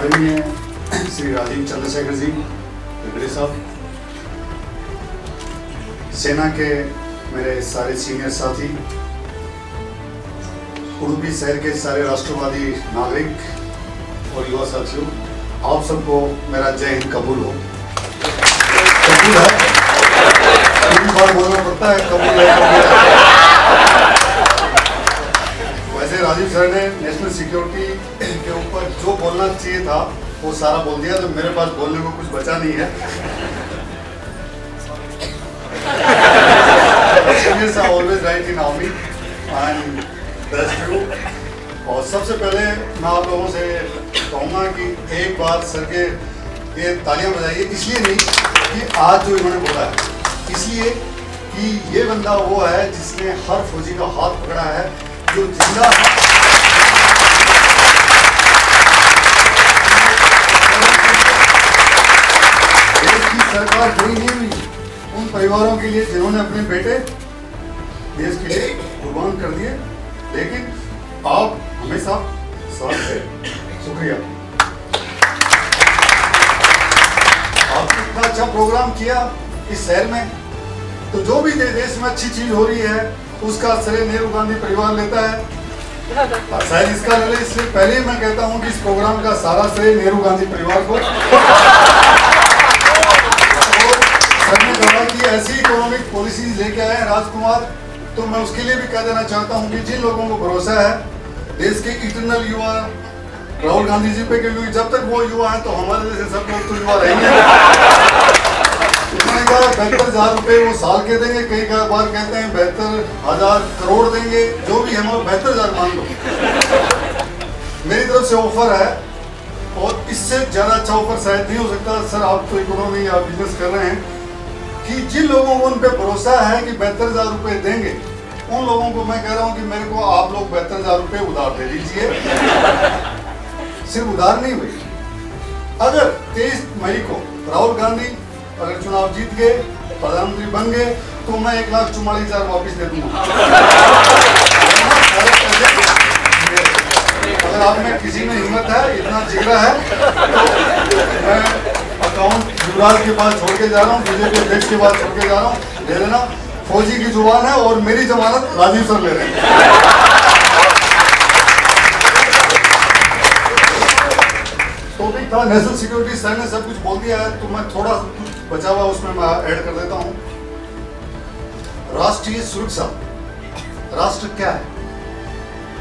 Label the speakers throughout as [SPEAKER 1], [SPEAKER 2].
[SPEAKER 1] आदरणीय श्री राजीव चंद्रशेखर जी हेगड़े साहब, सेना के मेरे सारे सीनियर साथी, उडुपी शहर के सारे राष्ट्रवादी नागरिक और युवा साथियों, आप सबको मेरा जय हिंद कबूल हो। कबूल है, तीन बार बोलना पड़ता है, कबूल है। वैसे राजीव सर ने नेशनल सिक्योरिटी के ऊपर जो बोलना चाहिए था वो सारा बोल दिया, तो मेरे पास बोलने को कुछ बचा नहीं है। Seniors are always right in army and that's true। और सबसे पहले मैं आप लोगों से कहूँगा कि एक बार सर के ये तालियां बजाइए, इसलिए नहीं कि आज जो इन्होंने बोला है, इसलिए कि ये बंदा वो है जिसने हर फौजी का हाथ पकड़ा है, जो जिंदा देश की सरकार खड़ी नहीं हुई उन परिवारों के लिए जिन्होंने अपने बेटे देश के लिए कुर्बान कर दिए, लेकिन आप हमेशा साथ थे। शुक्रिया। आपने इतना अच्छा प्रोग्राम किया इस शहर में, तो जो भी देश में अच्छी चीज हो रही है उसका श्रेय नेहरू गांधी परिवार लेता है। शायद इसका ले, इसलिए पहले ही मैं कहता हूं कि इस प्रोग्राम का सारा श्रेय नेहरू गांधी परिवार को। सर ने कहा कि ऐसी इकोनॉमिक पॉलिसीज लेके आए राजकुमार, तो मैं उसके लिए भी कह देना चाहता हूं कि जिन लोगों को भरोसा है देश के इटर्नल युवा राहुल गांधी जी पे, क्योंकि जब तक वो युवा है तो हमारे जैसे सब लोग तो युवा रहेंगे। उन्होंने कहा 72,000 रुपए वो साल के देंगे, कई बार कहते हैं 72,000 करोड़ देंगे, जो भी हम 72,000 मान लो। मेरी तरफ से ऑफर है और इससे ज्यादा अच्छा ऑफर शायद नहीं हो सकता। सर आप तो इकोनॉमी या बिजनेस कर रहे हैं, कि जिन लोगों को उन पे भरोसा है कि 72,000 रुपए देंगे, उन लोगों को मैं कह रहा हूं कि मेरे को आप लोग 72,000 रुपए उधार दे दीजिए। सिर्फ उधार नहीं हुई, अगर 23 मई को राहुल गांधी अगर चुनाव जीत गए, प्रधानमंत्री बन गए, तो मैं 1,44,000 वापिस दे दूंगा। अगर आप में किसी में हिम्मत है, इतना जिगरा है, तो मैं अकाउंट युवराज के पास छोड़ के जा रहा हूँ, बीजेपी अध्यक्ष के पास छोड़ के जा रहा हूँ, ले लेना। फौजी की जुबान है और मेरी जमानत राजीव सर ले रहे हैं। टॉपिक था नेशनल सिक्योरिटी, सर ने सब कुछ बोल दिया है, तो मैं थोड़ा कुछ बचा हुआ उसमें मैं ऐड कर देता हूं। राष्ट्रीय सुरक्षा, राष्ट्र क्या है?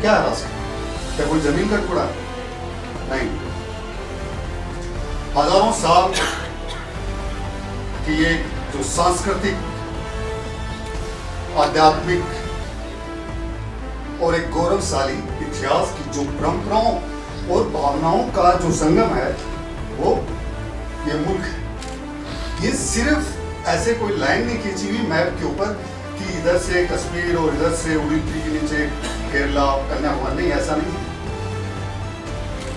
[SPEAKER 1] क्या है राष्ट्र? क्या कोई जमीन का टुकड़ा है? नहीं। हजारों साल की एक जो सांस्कृतिक, आध्यात्मिक और एक गौरवशाली इतिहास की जो परंपराओं और भावनाओं का जो संगम है, वो ये मुल्क है। ये सिर्फ ऐसे कोई लाइन नहीं खींची हुई मैप के ऊपर कि इधर से कश्मीर और इधर से उड़ीसा के नीचे केरला कन्याकुमारी, नहीं, ऐसा नहीं।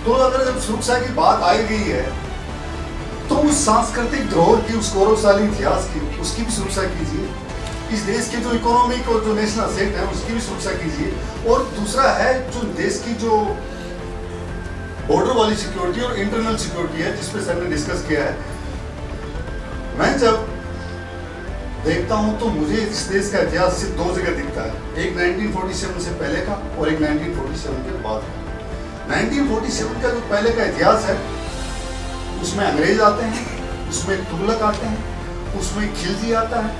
[SPEAKER 1] तो अगर जब सुरक्षा की बात आई गई है, तो उस सांस्कृतिक धरोहर की, उस गौरवशाली इतिहास की, उसकी भी सुरक्षा कीजिए। इस देश के जो इकोनॉमिक और जो नेशनल असेट है उसकी भी सुरक्षा कीजिए। और दूसरा है जो देश की जो बॉर्डर वाली सिक्योरिटी और इंटरनल सिक्योरिटी है, जिसपे सर ने डिस्कस किया है। मैं जब देखता हूं तो मुझे इस देश का इतिहास सिर्फ दो जगह दिखता है, एक 1947 से पहले का और एक 1947 के बाद का। 1947 का जो पहले का इतिहास है, उसमें अंग्रेज आते हैं, उसमें तुगलक आते हैं, उसमें खिलजी आता है,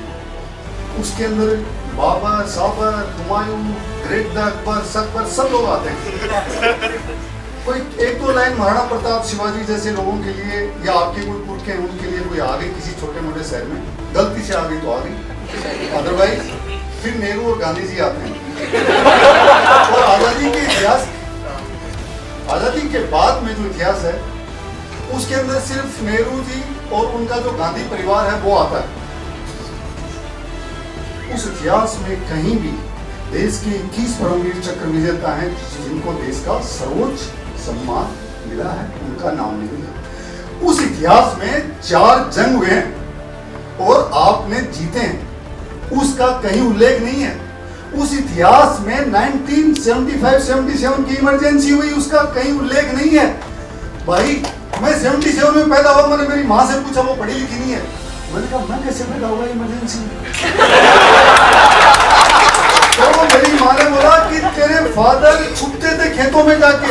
[SPEAKER 1] उसके अंदर बाबर, साबर, हुमायूं, ग्रेट अकबर, सकबर, सब लोग आते हैं। कोई एक दो लाइन महाराणा प्रताप, शिवाजी जैसे लोगों के लिए, या आपके कोई पुरखे हैं उनके लिए कोई आ गई किसी छोटे मोटे शहर में, गलती से आ गई तो आ गई, अदरवाइज फिर नेहरू और गांधी जी आते हैं। और आजादी के इतिहास, आजादी के बाद में जो इतिहास है उसके अंदर सिर्फ नेहरू जी और उनका जो गांधी परिवार है वो आता है। उस इतिहास में कहीं भी देश के 21 परमवीर चक्र विजेता हैं जिनको देश का सर्वोच्च सम्मान मिला है, उनका नाम नहीं लिया। उस इतिहास में 4 जंग हुए हैं और आपने जीते हैं, उसका कहीं उल्लेख नहीं है। उस इतिहास में 1975-77 की इमरजेंसी हुई, उसका कहीं उल्लेख नहीं है। भाई मैं 77 में पैदा हुआ, मैंने मेरी माँ से पूछा, वो पढ़ी लिखी नहीं है। मैंने कहा मैं कैसे पैदा हुआ इमरजेंसी में? तो मेरी माँ ने बोला कि तेरे फादर छुपते थे खेतों में जाके,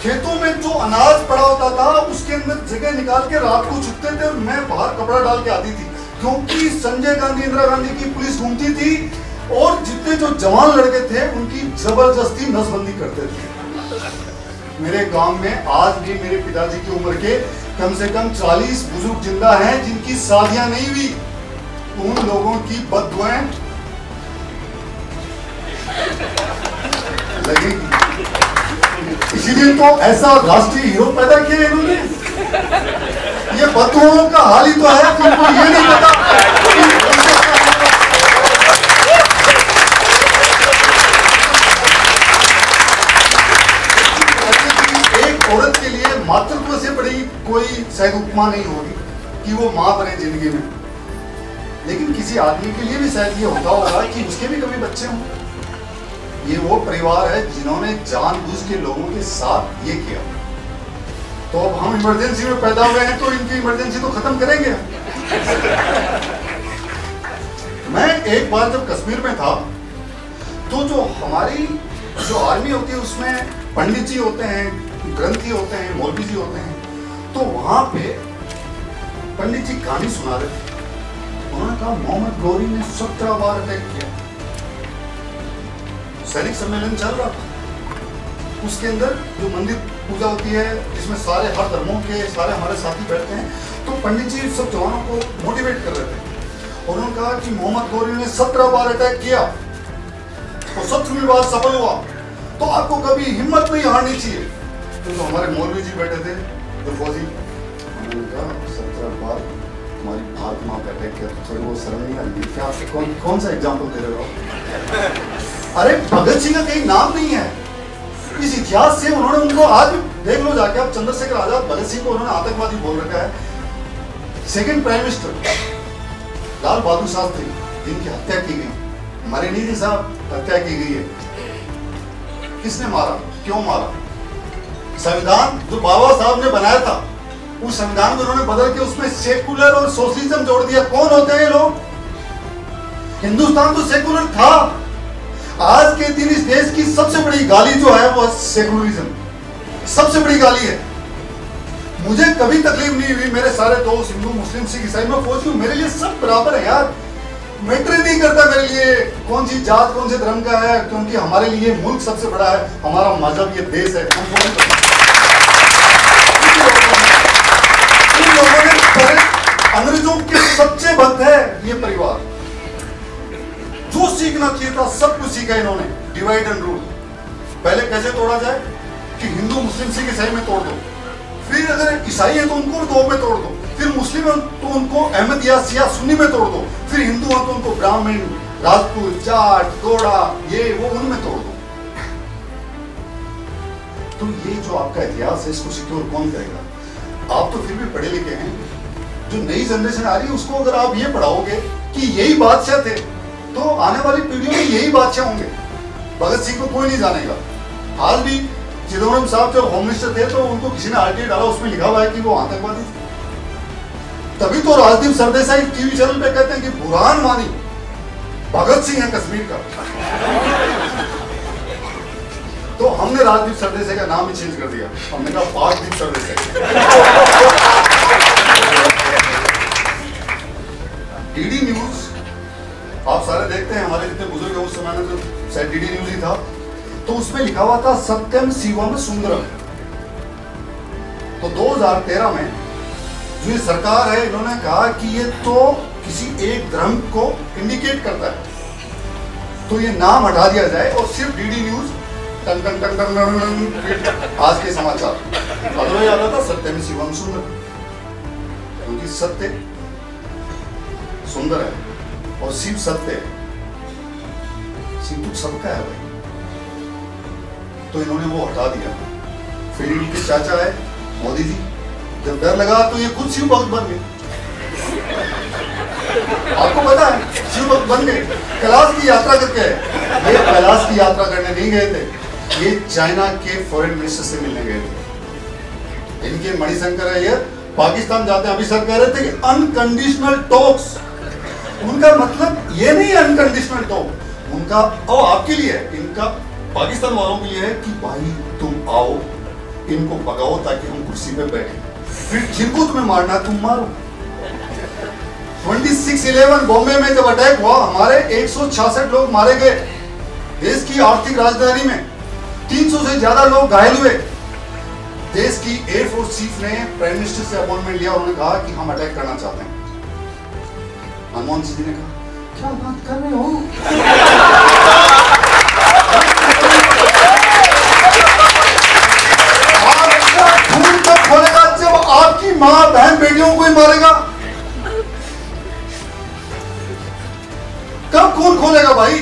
[SPEAKER 1] खेतों में जो अनाज पड़ा होता था उसके अंदर जगह निकाल के रात को छुपते थे और मैं बाहर कपड़ा डाल के आती थी, क्योंकि संजय गांधी, इंदिरा गांधी की पुलिस घूमती थी और जितने जो जवान लड़के थे उनकी जबरदस्ती नसबंदी करते थे। मेरे गांव में आज भी मेरे पिताजी की उम्र के कम से कम 40 बुजुर्ग जिंदा हैं जिनकी शादियां नहीं हुई। उन लोगों की बददुआएं लगेगी। इसीलिए तो ऐसा राष्ट्रीय हीरो पैदा किया इन्होंने। ये बददुआओं का हाल ही तो है, जिनको ये नहीं पता। एक औरत के लिए मातृत्व से बड़ी कोई शायद उपमा नहीं होगी कि वो मां बने जिंदगी में, लेकिन किसी आदमी के लिए भी शायद ये होता होगा कि उसके भी कभी बच्चे हों। ये वो परिवार है जिन्होंने जानबूझ के लोगों के साथ ये किया। तो अब हम इमरजेंसी में पैदा हुए हैं तो इनकी इमरजेंसी तो खत्म करेंगे। मैं एक बार जब कश्मीर में था तो जो हमारी जो आर्मी होती है उसमें पंडित जी होते हैं, ग्रंथी होते हैं, मौलवी जी होते हैं। तो वहां पे पंडित जी कहानी सुना रहे थे। उन्होंने कहा मोहम्मद गौरी ने 17 बार अटैक किया। सैनिक सम्मेलन चल रहा था, उसके अंदर जो मंदिर पूजा होती है जिसमें सारे हर धर्मों के सारे हमारे साथी बैठते हैं, तो पंडित जी सब जवानों को मोटिवेट कर रहे थे। और उन्होंने कहा कि मोहम्मद गौरी ने 17 बार अटैक किया और 17वीं बार सफल हुआ, तो आपको कभी हिम्मत नहीं हारनी चाहिए। तो हमारे मौलवी जी बैठे थे जो फौजी, उन्होंने कहा 17 बार हमारी भारत माँ पे अटैक किया तो थोड़ी वो शर्म नहीं आ रही? क्या कौन सा एग्जाम्पल दे रहे हो? अरे भगत सिंह का कहीं नाम नहीं है इस इतिहास से। उन्होंने उनको आज देख लो जाके, आप चंद्रशेखर आजाद, भगत सिंह को उन्होंने आतंकवादी बोल रखा है। Second prime minister Lal Bahadur Shastri जिनकी हत्या की गई, मरे नहीं थे साहब, हत्या की गई है। किसने मारा, क्यों मारा? संविधान जो बाबा साहब ने बनाया था उस संविधान को उन्होंने बदल के उसमें सेकुलर और सोशलिज्म जोड़ दिया। कौन होते हैं ये लोग? हिंदुस्तान तो सेकुलर था। आज के दिन इस देश की सबसे बड़ी गाली जो है वो सेकुलरिज्म, सबसे बड़ी गाली है। मुझे कभी तकलीफ नहीं हुई, मेरे सारे दोस्त हिंदू, मुस्लिम, सिख, ईसाई, मैं फौजी हूं, मेरे लिए सब बराबर है यार। मैटर नहीं करता मेरे लिए कौन सी जात कौन से धर्म का है, क्योंकि हमारे लिए मुल्क सबसे बड़ा है, हमारा मजहब ये देश है। इन लोगों ने अंग्रेजों के सच्चे भक्त है ये परिवार। जो सीखना चाहिए था सब कुछ सीखा इन्होंने। डिवाइड एंड रूल, पहले कैसे तोड़ा जाए कि हिंदू, मुस्लिम, सिख, ईसाई में तोड़ दो, फिर अगर ईसाई है तो उनको 2 में तोड़ दो, फिर मुस्लिम है तो उनको अहमद या सिया सुन्नी में तोड़ दो, फिर हिंदू है तो उनको ब्राह्मण, राजपूत, जाट, गोड़ा, ये वो उनमें तोड़ दो। तो ये जो आपका इतिहास है इसको सिक्योर कौन करेगा? आप तो फिर भी पढ़े लिखे हैं। जो नई जनरेशन आ रही है उसको अगर आप ये पढ़ाओगे कि यही बादशाह थे तो आने वाली पीढ़ियों में यही बादशाह होंगे। भगत सिंह को कोई नहीं जानेगा। आज भी चिदम्बरम साहब जब होम मिनिस्टर थे तो उनको किसी ने आरटीआई डाला, उसमें लिखा हुआ है कि वो आतंकवादी थे। तभी तो राजदीप सरदेसाई टीवी चैनल पे कहते हैं कि बुरहान वानी भगत सिंह है कश्मीर का। तो हमने राजदीप सरदेसाई का नाम ही चेंज कर दिया, हमने कहा पाकदीप सरदेसाई। डीडी न्यूज आप सारे देखते हैं, हमारे जितने बुजुर्ग हैं उस समय में जो शायद डीडी न्यूज ही था, तो उसमें लिखा हुआ था सत्यम शिवम सुंदरम। तो 2013 में जो ये सरकार है इन्होंने कहा कि ये तो किसी एक धर्म को इंडिकेट करता है, तो ये नाम हटा दिया जाए और सिर्फ डीडी न्यूज टन टन टन टन टन आज के समाचार। अदरवाइज आता था सत्यम शिवम सुंदर, क्योंकि सत्य सुंदर है और शिव सत्य है। शिव तो सबका है भाई, तो इन्होंने वो हटा दिया। फिर इनके चाचा है मोदी जी, जब डर लगा तो ये खुद शिव भक्त बन गए। आपको पता है शिव भक्त बन गए, कैलाश की यात्रा करके आए। ये कैलाश की यात्रा करने नहीं गए थे, ये चाइना के फॉरेन मिनिस्टर से मिलने गए थे। इनके मणिशंकर अय्यर पाकिस्तान जाते हैं, अभी सर कह रहे थे कि अनकंडीशनल टॉक्स, उनका मतलब ये नहीं है अनकंडीशनल टॉक, उनका और आपके लिए है, इनका पाकिस्तान वालों के लिए है कि भाई तुम आओ, इनको भगाओ ताकि हम कुर्सी पे बैठे, फिर जिनको तुम्हें मारना तुम मारो। 26/11 बॉम्बे में जब अटैक हुआ, हमारे 166 लोग मारे गए, देश की आर्थिक राजधानी में 300 से ज्यादा लोग घायल हुए। देश की एयरफोर्स चीफ ने प्राइम मिनिस्टर से अपॉइंटमेंट लिया, उन्होंने कहा कि हम अटैक करना चाहते हैं। मनमोहन सिंह जी ने कहा क्या बात कर रहे हो, आपका खून कब खोलेगा जब आपकी मां बहन बेटियों को ही मारेगा, कब खून खोलेगा भाई।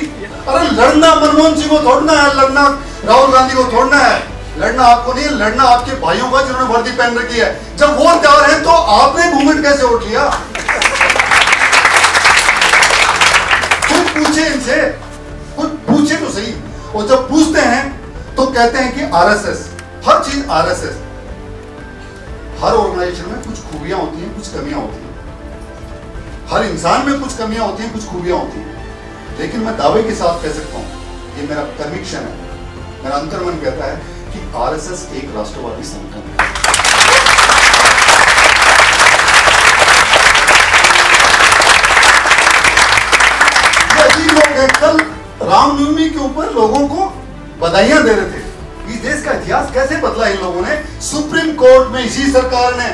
[SPEAKER 1] अरे लड़ना मनमोहन सिंह को छोड़ना है, लड़ना राहुल गांधी को छोड़ना है, लड़ना आपको नहीं है, लड़ना आपके भाइयों का जिन्होंने वर्दी पहन रखी है। जब वो तैयार है तो आपने घूंघट कैसे उठ लिया, कुछ पूछे इनसे, कुछ पूछे तो सही। और जब पूछते हैं तो कहते हैं कि आरएसएस, हर चीज आरएसएस। हर ऑर्गेनाइजेशन में कुछ खूबियां होती हैं, कुछ कमियां होती हैं, हर इंसान में कुछ कमियां होती हैं, कुछ खूबियां होती हैं, लेकिन मैं दावे के साथ कह सकता हूं, ये मेरा कन्विक्शन है, मेरा अंतर्मन कहता है कि आरएसएस एक राष्ट्रवादी संगठन है। लोग हैं, कल रामनवमी के ऊपर लोगों को बधाइयां दे रहे थे। इस देश का इतिहास कैसे बदला इन लोगों ने। सुप्रीम कोर्ट में इसी सरकार ने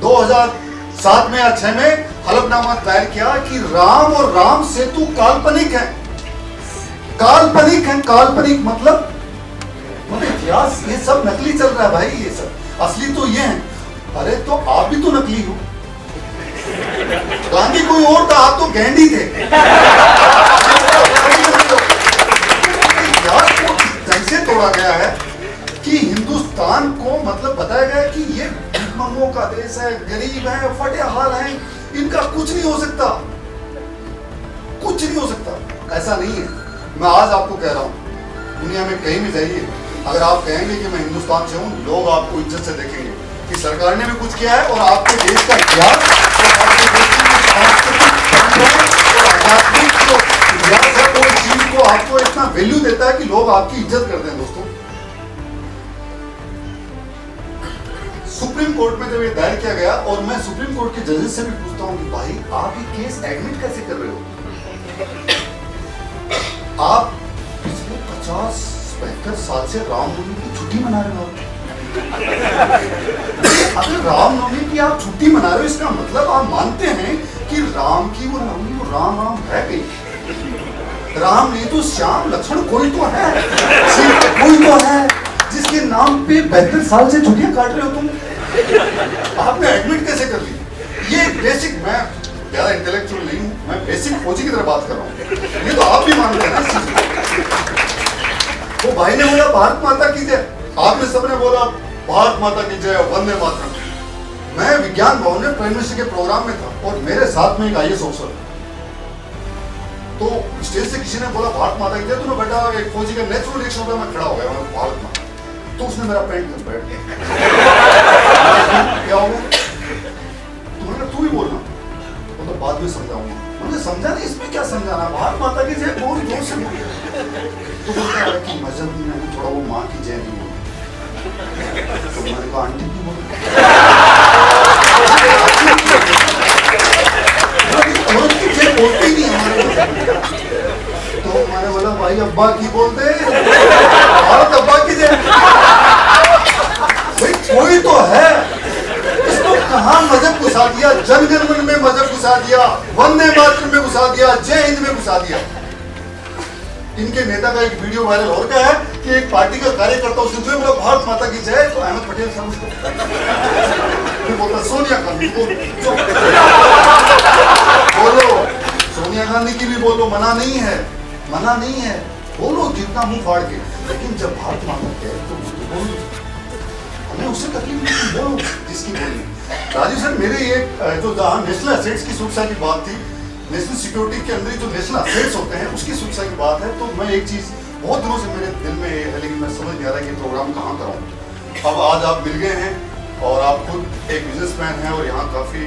[SPEAKER 1] 2007 में या 6 में हलफनामा दायर किया कि राम और राम सेतु काल्पनिक है। काल्पनिक है, काल्पनिक मतलब इतिहास, ये सब नकली चल रहा है भाई, ये सब असली तो ये है। अरे तो आप भी तो नकली हो, गांधी कोई और था, आप तो गैंडी थे। इतिहास को ढंग से तोड़ा गया है कि हिंदुस्तान को मतलब बताया गया कि ये भिखमंगों का देश है, गरीब है, फटे हाल है, इनका कुछ नहीं हो सकता, कुछ नहीं हो सकता। ऐसा नहीं है। मैं आज आपको कह रहा हूं, दुनिया में कहीं भी जाइए, अगर आप कहेंगे कि मैं हिंदुस्तान से हूं, लोग आपको इज्जत से देखेंगे कि सरकार ने भी कुछ किया है, और आपके देश का इतिहास को आपको इतना वैल्यू देता है कि लोग आपकी इज्जत करते हैं। दोस्तों, सुप्रीम कोर्ट में जब ये दायर किया गया, और मैं सुप्रीम कोर्ट के जजेस से भी पूछता हूं कि भाई आप ये केस एडमिट कैसे कर रहे हो, आप पिछले 50-75 साल से रामनवमी की छुट्टी मना रहे हो। अगर रामनवमी की आप छुट्टी मना रहे हो, इसका मतलब आप मानते हैं कि राम की वो नवमी, वो राम राम रह गई। राम नहीं तो श्याम लक्ष्मण कोई तो है, कोई तो है जिसके नाम पे 72 साल से छुट्टियां काट रहे हो तुम। आपने एडमिट कैसे कर ली? ये बेसिक, मैं ज्यादा इंटेलेक्चुअल नहीं हूं, मैं बेसिक फौजी की तरह बात कर रहा हूं। ये तो आप भी मानते हैं ना इस चीज को। वो भाई ने बोला भारत माता की जय, आपने सबने बोला भारत माता की जय, वंदे मातरम। मैं विज्ञान भवन में प्राइम मिनिस्टर के प्रोग्राम में था, और मेरे साथ में एक आईएएस ऑफिसर, तो स्टेज से किसी ने बोला भारत माता की जय, तो मैं बैठा, एक फौजी का नेचुरल रिएक्शन होता है, मैं खड़ा हो गया, मैं भारत माता। तो उसने मेरा पेंट कर बैठ गया, क्या हो गया? तो तू ही बोलना, वो तो बाद में समझाऊंगा। मुझे समझा नहीं, इसमें क्या समझाना, भारत माता की जय बहुत जोर से बोल। तो बोलता है कि मजहब नहीं, थोड़ा वो माँ की जय नहीं बोल। तो मैंने कहा आंटी की बोल, बोलते ही नहीं हमारे। तो मैंने बोला भाई अब्बा की बोलते, भारत अब्बा की जय। भाई कोई तो है, इसको कहां मजहब घुसा दिया, जनगण मन में मजहब घुसा दिया, वंदे मातरम में घुसा दिया, जय हिंद में घुसा दिया। इनके नेता का एक वीडियो वायरल हो गया है कि एक पार्टी का कार्यकर्ता उसने बोला भारत माता की जय, तो अहमद पटेल साहब उसको बोलता सोनिया गांधी बोलो, सोनिया गांधी की भी बोलो, मना नहीं है, मना नहीं है, बोलो जितना मुंह फाड़ के। लेकिन जब भारत माता कहे तो बोलो, हमें उससे तकलीफ नहीं, बोलो जिसकी बोलनी। राजीव सर, मेरे ये जो जहाँ नेशनल एसेट्स की सुरक्षा की बात थी, नेशनल सिक्योरिटी के अंदर जो नेशनल एसेट्स होते हैं उसकी सुरक्षा की बात है, तो मैं एक चीज बहुत दिनों से मेरे दिल में है, लेकिन मैं समझ नहीं आ रहा कि प्रोग्राम कहाँ कराऊं। अब आज आप मिल गए हैं, और आप खुद एक बिजनेसमैन हैं और यहाँ काफी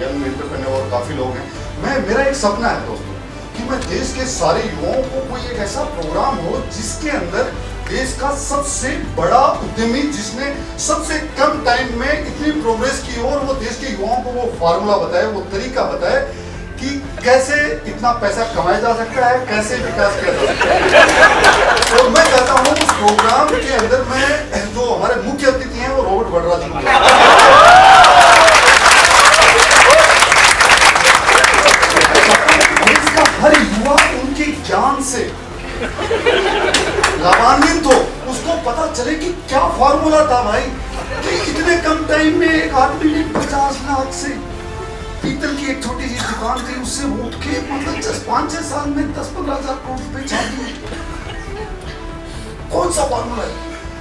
[SPEAKER 1] यंग एंटरप्रेन्योर काफी लोग हैं। मेरा एक सपना है दोस्तों कि मैं देश के सारे युवाओं को कोई एक ऐसा प्रोग्राम हो जिसके अंदर देश का सबसे बड़ा उद्यमी जिसने सबसे कम टाइम में इतनी प्रोग्रेस की हो और वो देश के युवाओं को वो फार्मूला बताए, वो तरीका बताए कि कैसे इतना पैसा कमाया जा सकता है, कैसे विकास किया जा सकता है। और मैं चाहता हूँ उस प्रोग्राम के अंदर में जो हमारे मुख्य अतिथि हैं वो रॉबर्ट वड्रा जी को हर युवा उनके ज्ञान से लाभान्वित हो, उसको पता चले कि क्या फार्मूला था भाई कि इतने कम टाइम में एक आदमी ने 50 लाख से पीतल की एक छोटी सी दुकान थी उससे उठ के मतलब 5-6 साल में 10-15 हजार करोड़ रुपए छाप दिए। कौन सा फार्मूला है?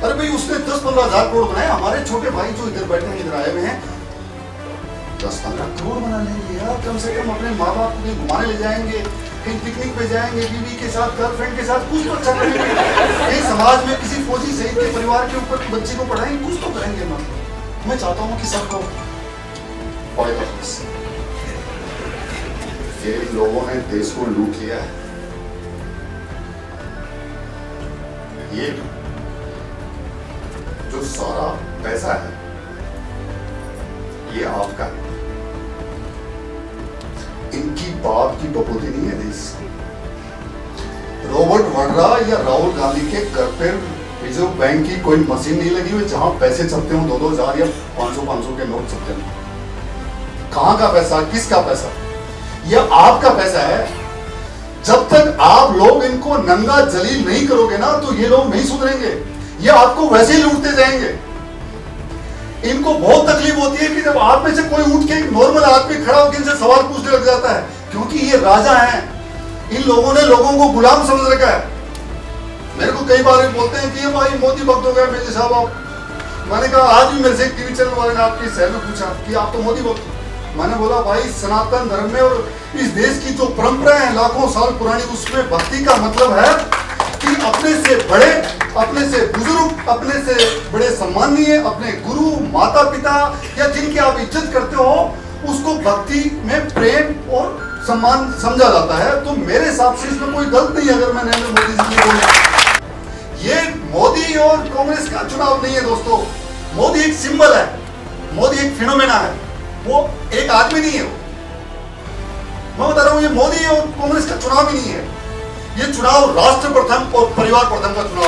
[SPEAKER 1] अरे भाई उसने 10-15 हजार करोड़ बनाए। हमारे छोटे भाई जो इधर बैठे हैं, इधर आए हुए हैं, 10-15 करोड़ बना लेंगे यार। कम से कम अपने माँ बाप को घुमाने ले जाएंगे, कहीं पिकनिक पे जाएंगे, बीवी के साथ, गर्लफ्रेंड के साथ, कुछ तो अच्छा करेंगे। कहीं समाज में किसी फौजी शहीद के परिवार के ऊपर बच्चे को पढ़ाएंगे, कुछ तो करेंगे। मैं चाहता हूँ कि सबको ये लोगों ने देश को लूट लिया है। ये जो सारा पैसा है ये आपका है। इनकी बाप की बपोती नहीं है देश। रॉबर्ट वड्रा या राहुल गांधी के घर पे रिजर्व बैंक की कोई मशीन नहीं लगी हुई जहां पैसे छपते हो 2-2 हजार या 500-500 के नोट छपते हो। कहां का पैसा, किसका पैसा? यह आपका पैसा है। जब तक आप लोग इनको नंगा जलील नहीं करोगे ना तो ये लोग नहीं सुधरेंगे। ये आपको वैसे ही लूटते जाएंगे। इनको बहुत तकलीफ होती है कि जब आप में से कोई उठ के एक नॉर्मल आदमी खड़ा होकर इनसे सवाल पूछने लग जाता है, क्योंकि ये राजा हैं। इन लोगों ने लोगों को गुलाम समझ रखा है। मेरे को कई बार बोलते हैं कि ये भाई मोदी भक्त हो गए मेरे साहब आप। मैंने कहा आज भी मेरे से एक टीवी चैनल वाले ने आपके शहर में पूछा कि आप तो मोदी भक्त। मैंने बोला भाई सनातन धर्म में और इस देश की जो परंपरा है लाखों साल पुरानी, उसमें भक्ति का मतलब है कि अपने से बड़े, अपने से बुजुर्ग, अपने से बड़े सम्माननीय, अपने गुरु, माता पिता या जिनकी आप इज्जत करते हो उसको भक्ति में प्रेम और सम्मान समझा जाता है। तो मेरे हिसाब से इसमें कोई गलत नहीं है अगर मैं नरेंद्र मोदी जी को बोलूं। ये मोदी और कांग्रेस का चुनाव नहीं है दोस्तों। मोदी एक सिंबल है, मोदी एक फिनोमेना है, वो एक आदमी नहीं है। मैं बता रहा हूं ये मोदी और कांग्रेस का चुनाव ही नहीं है। ये चुनाव राष्ट्र प्रथम और परिवार प्रथम का चुनाव